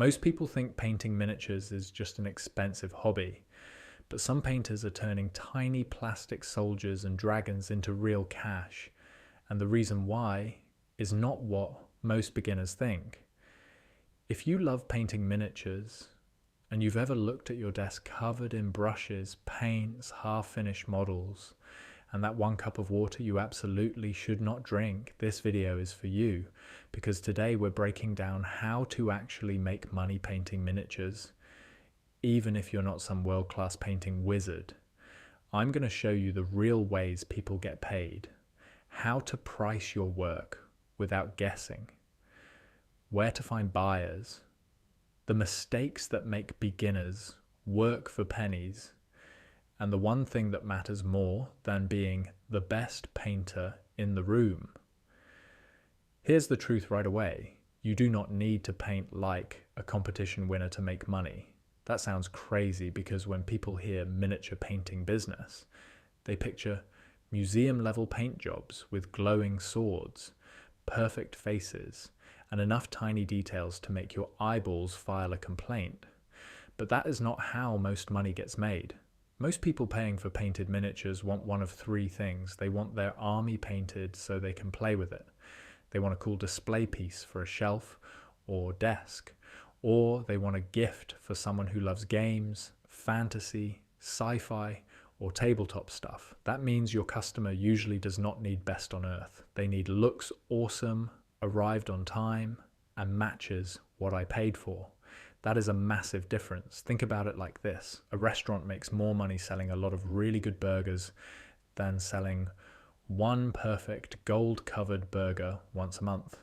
Most people think painting miniatures is just an expensive hobby, but some painters are turning tiny plastic soldiers and dragons into real cash, and the reason why is not what most beginners think. If you love painting miniatures, and you've ever looked at your desk covered in brushes, paints, half-finished models, and that one cup of water you absolutely should not drink, this video is for you, because today we're breaking down how to actually make money painting miniatures, even if you're not some world-class painting wizard. I'm going to show you the real ways people get paid, how to price your work without guessing, where to find buyers, the mistakes that make beginners work for pennies, and the one thing that matters more than being the best painter in the room. Here's the truth right away. You do not need to paint like a competition winner to make money. That sounds crazy because when people hear miniature painting business, they picture museum-level paint jobs with glowing swords, perfect faces, and enough tiny details to make your eyeballs file a complaint. But that is not how most money gets made. Most people paying for painted miniatures want one of three things. They want their army painted so they can play with it. They want a cool display piece for a shelf or desk. Or they want a gift for someone who loves games, fantasy, sci-fi, or tabletop stuff. That means your customer usually does not need best on earth. They need looks awesome, arrived on time, and matches what I paid for. That is a massive difference. Think about it like this. A restaurant makes more money selling a lot of really good burgers than selling one perfect gold-covered burger once a month.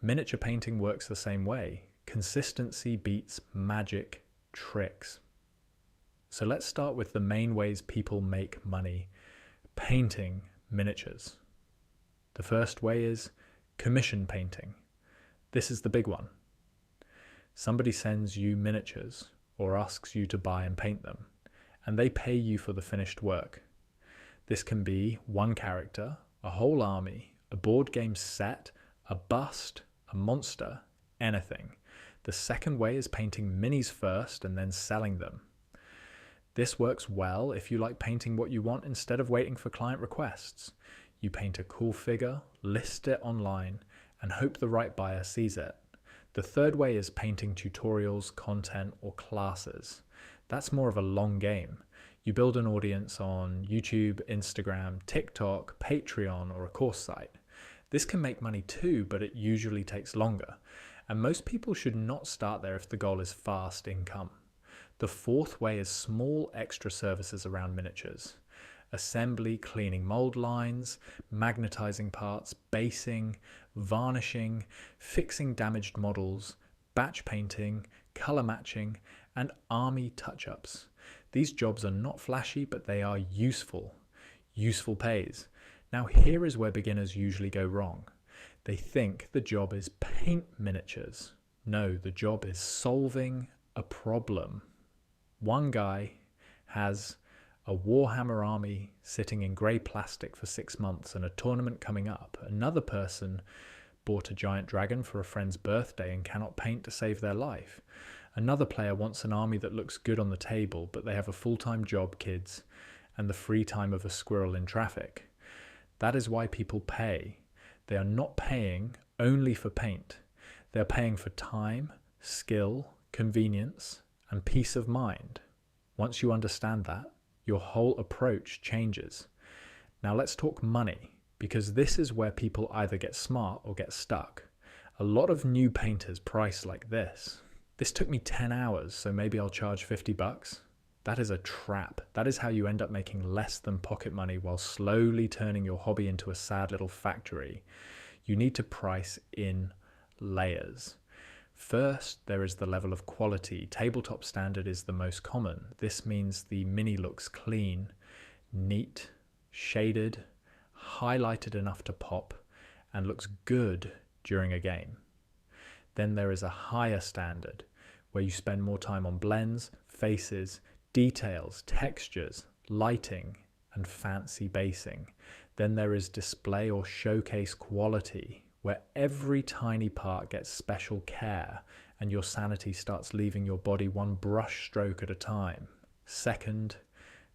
Miniature painting works the same way. Consistency beats magic tricks. So let's start with the main ways people make money painting miniatures. The first way is commission painting. This is the big one. Somebody sends you miniatures or asks you to buy and paint them, and they pay you for the finished work. This can be one character, a whole army, a board game set, a bust, a monster, anything. The second way is painting minis first and then selling them. This works well if you like painting what you want instead of waiting for client requests. You paint a cool figure, list it online, and hope the right buyer sees it. The third way is painting tutorials, content, or classes. That's more of a long game. You build an audience on YouTube, Instagram, TikTok, Patreon, or a course site. This can make money too, but it usually takes longer. And most people should not start there if the goal is fast income. The fourth way is small extra services around miniatures. Assembly, cleaning mold lines, magnetizing parts, basing, varnishing, fixing damaged models, batch painting, color matching, and army touch-ups. These jobs are not flashy, but they are useful. Useful pays. Now here is where beginners usually go wrong. They think the job is paint miniatures. No, the job is solving a problem. One guy has a Warhammer army sitting in grey plastic for 6 months and a tournament coming up. Another person bought a giant dragon for a friend's birthday and cannot paint to save their life. Another player wants an army that looks good on the table, but they have a full-time job, kids, and the free time of a squirrel in traffic. That is why people pay. They are not paying only for paint. They are paying for time, skill, convenience, and peace of mind. Once you understand that, your whole approach changes. Now let's talk money, because this is where people either get smart or get stuck. A lot of new painters price like this. This took me 10 hours, so maybe I'll charge 50 bucks. That is a trap. That is how you end up making less than pocket money while slowly turning your hobby into a sad little factory. You need to price in layers. First, there is the level of quality. Tabletop standard is the most common. This means the mini looks clean, neat, shaded, highlighted enough to pop, and looks good during a game. Then there is a higher standard, where you spend more time on blends, faces, details, textures, lighting, and fancy basing. Then there is display or showcase quality, where every tiny part gets special care and your sanity starts leaving your body one brush stroke at a time. Second,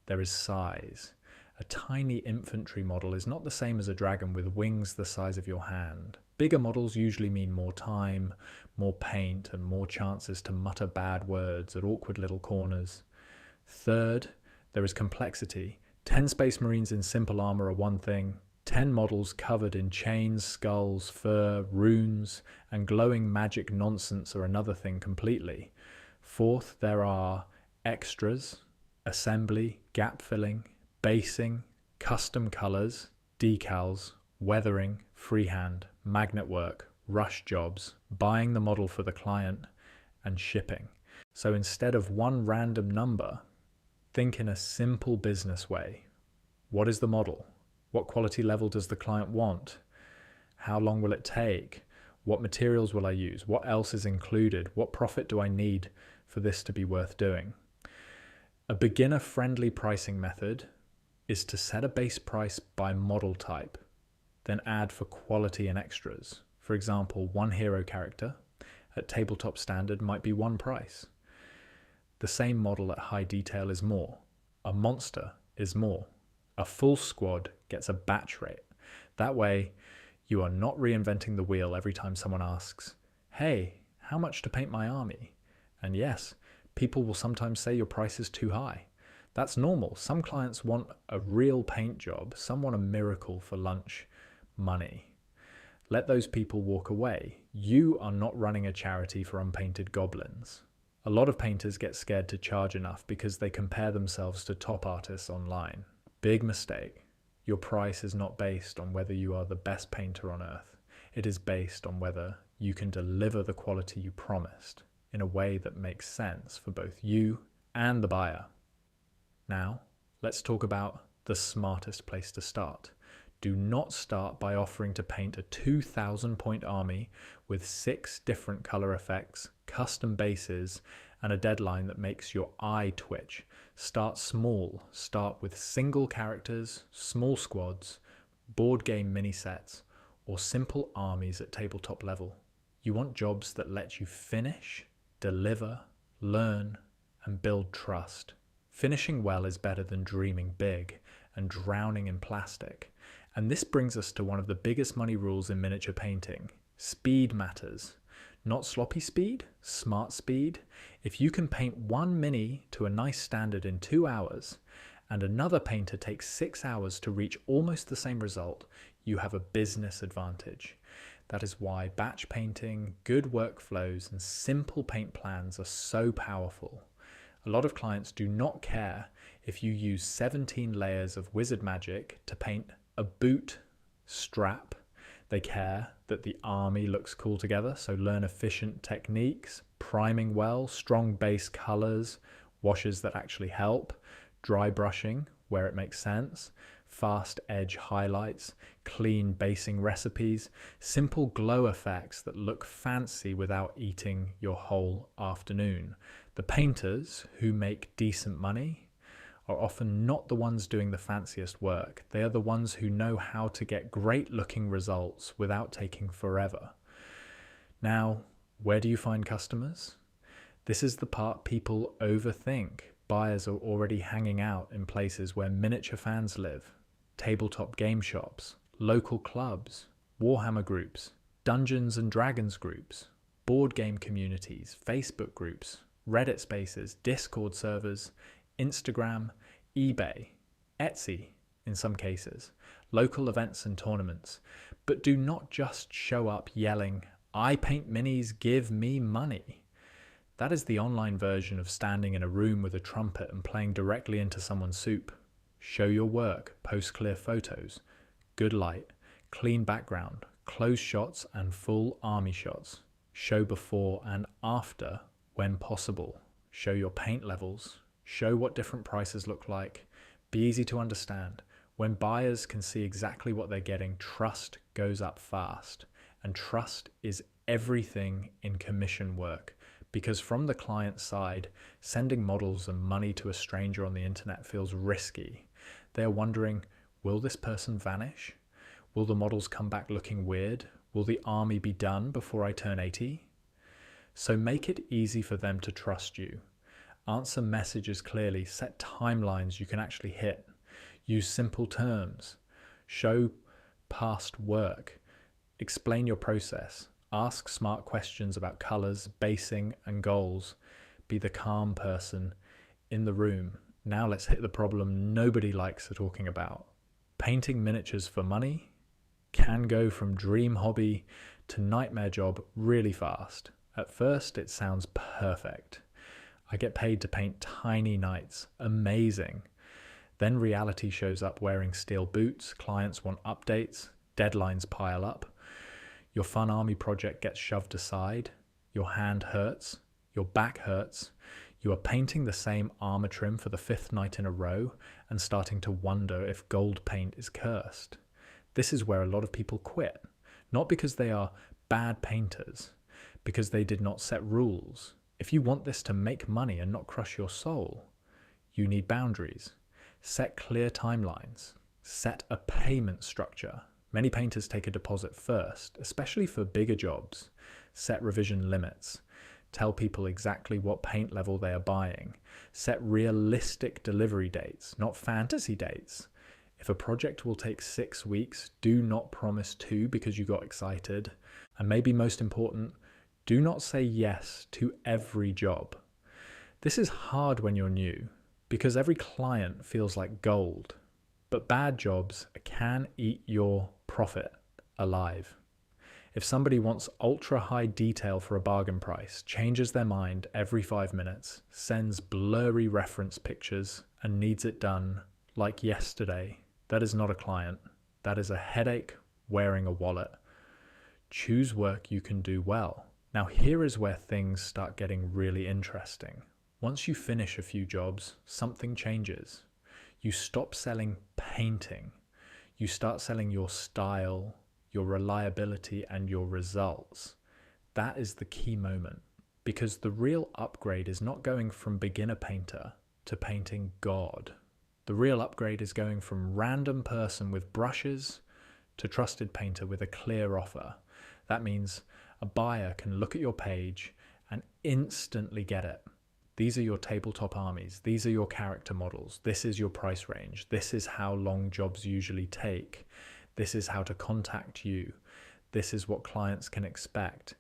there is size. A tiny infantry model is not the same as a dragon with wings the size of your hand. Bigger models usually mean more time, more paint, and more chances to mutter bad words at awkward little corners. Third, there is complexity. 10 Space Marines in simple armor are one thing. 10 models covered in chains, skulls, fur, runes, and glowing magic nonsense are another thing completely. Fourth, there are extras, assembly, gap filling, basing, custom colors, decals, weathering, freehand, magnet work, rush jobs, buying the model for the client, and shipping. So instead of one random number, think in a simple business way. What is the model? What quality level does the client want? How long will it take? What materials will I use? What else is included? What profit do I need for this to be worth doing? A beginner-friendly pricing method is to set a base price by model type, then add for quality and extras. For example, one hero character at tabletop standard might be one price. The same model at high detail is more. A monster is more. A full squad gets a batch rate. That way, you are not reinventing the wheel every time someone asks, "Hey, how much to paint my army?" And yes, people will sometimes say your price is too high. That's normal. Some clients want a real paint job. Some want a miracle for lunch money. Let those people walk away. You are not running a charity for unpainted goblins. A lot of painters get scared to charge enough because they compare themselves to top artists online. Big mistake. Your price is not based on whether you are the best painter on earth. It is based on whether you can deliver the quality you promised in a way that makes sense for both you and the buyer. Now, let's talk about the smartest place to start. Do not start by offering to paint a 2,000 point army with 6 different color effects, custom bases, and a deadline that makes your eye twitch. Start small. Start with single characters, small squads, board game mini sets, or simple armies at tabletop level. You want jobs that let you finish, deliver, learn, and build trust. Finishing well is better than dreaming big and drowning in plastic. And this brings us to one of the biggest money rules in miniature painting. Speed matters. Not sloppy speed, smart speed. If you can paint one mini to a nice standard in 2 hours, and another painter takes 6 hours to reach almost the same result, you have a business advantage. That is why batch painting, good workflows, and simple paint plans are so powerful. A lot of clients do not care if you use 17 layers of wizard magic to paint a boot strap. They care that the army looks cool together, so learn efficient techniques, priming well, strong base colors, washes that actually help, dry brushing where it makes sense, fast edge highlights, clean basing recipes, simple glow effects that look fancy without eating your whole afternoon. The painters who make decent money are often not the ones doing the fanciest work. They are the ones who know how to get great looking results without taking forever. Now, where do you find customers? This is the part people overthink. Buyers are already hanging out in places where miniature fans live. Tabletop game shops, local clubs, Warhammer groups, Dungeons and Dragons groups, board game communities, Facebook groups, Reddit spaces, Discord servers, Instagram, eBay, Etsy in some cases, local events and tournaments. But do not just show up yelling, "I paint minis, give me money." That is the online version of standing in a room with a trumpet and playing directly into someone's soup. Show your work, post clear photos, good light, clean background, close shots and full army shots. Show before and after when possible. Show your paint levels. Show what different prices look like. Be easy to understand. When buyers can see exactly what they're getting, trust goes up fast. And trust is everything in commission work. Because from the client side, sending models and money to a stranger on the internet feels risky. They're wondering, will this person vanish? Will the models come back looking weird? Will the army be done before I turn 80? So make it easy for them to trust you. Answer messages clearly, set timelines you can actually hit, use simple terms, show past work, explain your process, ask smart questions about colors, basing, and goals. Be the calm person in the room. Now let's hit the problem nobody likes talking about. Painting miniatures for money can go from dream hobby to nightmare job really fast. At first, it sounds perfect. I get paid to paint tiny knights. Amazing. Then reality shows up wearing steel boots, clients want updates, deadlines pile up, your fun army project gets shoved aside, your hand hurts, your back hurts, you are painting the same armor trim for the 5th night in a row and starting to wonder if gold paint is cursed. This is where a lot of people quit, not because they are bad painters, because they did not set rules. If you want this to make money and not crush your soul, you need boundaries. Set clear timelines. Set a payment structure. Many painters take a deposit first, especially for bigger jobs. Set revision limits. Tell people exactly what paint level they are buying. Set realistic delivery dates, not fantasy dates. If a project will take 6 weeks, do not promise 2 because you got excited. And maybe most important, do not say yes to every job. This is hard when you're new because every client feels like gold, but bad jobs can eat your profit alive. If somebody wants ultra high detail for a bargain price, changes their mind every 5 minutes, sends blurry reference pictures and needs it done like yesterday, that is not a client. That is a headache wearing a wallet. Choose work you can do well. Now here is where things start getting really interesting. Once you finish a few jobs, something changes. You stop selling painting. You start selling your style, your reliability, and your results. That is the key moment, because the real upgrade is not going from beginner painter to painting God. The real upgrade is going from random person with brushes to trusted painter with a clear offer. That means a buyer can look at your page and instantly get it. These are your tabletop armies. These are your character models. This is your price range. This is how long jobs usually take. This is how to contact you. This is what clients can expect.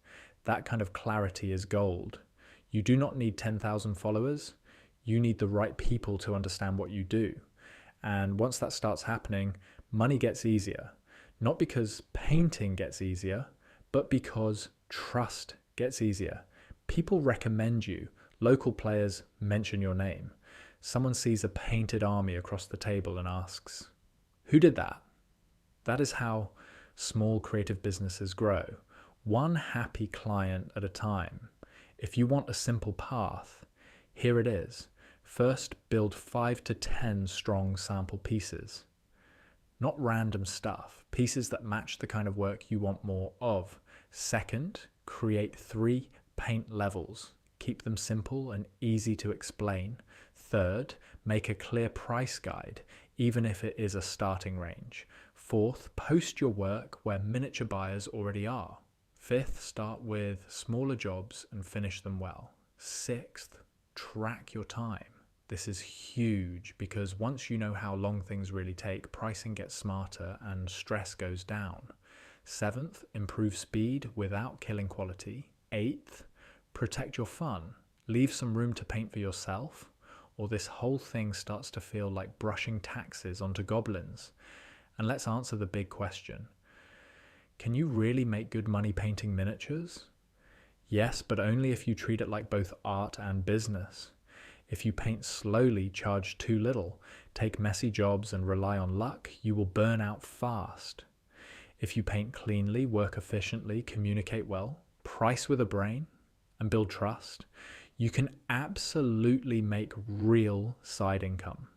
That kind of clarity is gold. You do not need 10,000 followers. You need the right people to understand what you do. And once that starts happening, money gets easier. Not because painting gets easier, but because trust gets easier. People recommend you. Local players mention your name. Someone sees a painted army across the table and asks, "Who did that?" That is how small creative businesses grow, one happy client at a time. If you want a simple path, here it is. First, build 5 to 10 strong sample pieces. Not random stuff, pieces that match the kind of work you want more of. Second, create 3 paint levels. Keep them simple and easy to explain. Third, make a clear price guide, even if it is a starting range. Fourth, post your work where miniature buyers already are. Fifth, start with smaller jobs and finish them well. Sixth, track your time. This is huge because once you know how long things really take, pricing gets smarter and stress goes down. Seventh, improve speed without killing quality. Eighth, protect your fun. Leave some room to paint for yourself, or this whole thing starts to feel like brushing taxes onto goblins. And let's answer the big question. Can you really make good money painting miniatures? Yes, but only if you treat it like both art and business. If you paint slowly, charge too little, take messy jobs and rely on luck, you will burn out fast. If you paint cleanly, work efficiently, communicate well, price with a brain, and build trust, you can absolutely make real side income.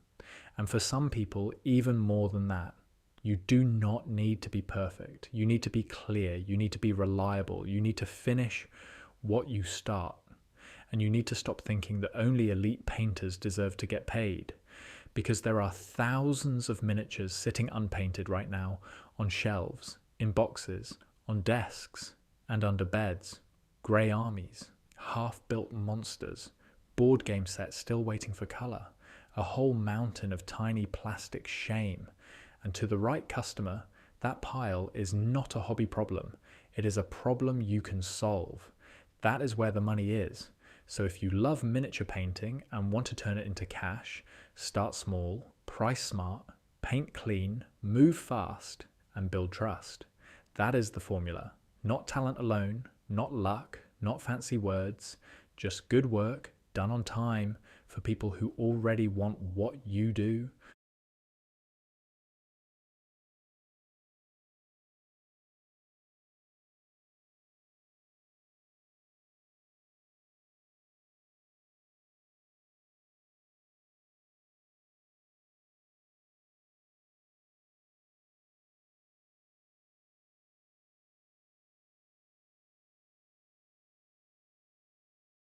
And for some people, even more than that. You do not need to be perfect. You need to be clear. You need to be reliable. You need to finish what you start. And you need to stop thinking that only elite painters deserve to get paid, because there are thousands of miniatures sitting unpainted right now on shelves, in boxes, on desks, and under beds. Grey armies. half-built monsters, board game sets still waiting for colour, a whole mountain of tiny plastic shame. And to the right customer, that pile is not a hobby problem. It is a problem you can solve. That is where the money is. So if you love miniature painting and want to turn it into cash, start small, price smart, paint clean, move fast, and build trust. That is the formula. Not talent alone, not luck, not fancy words, just good work done on time for people who already want what you do,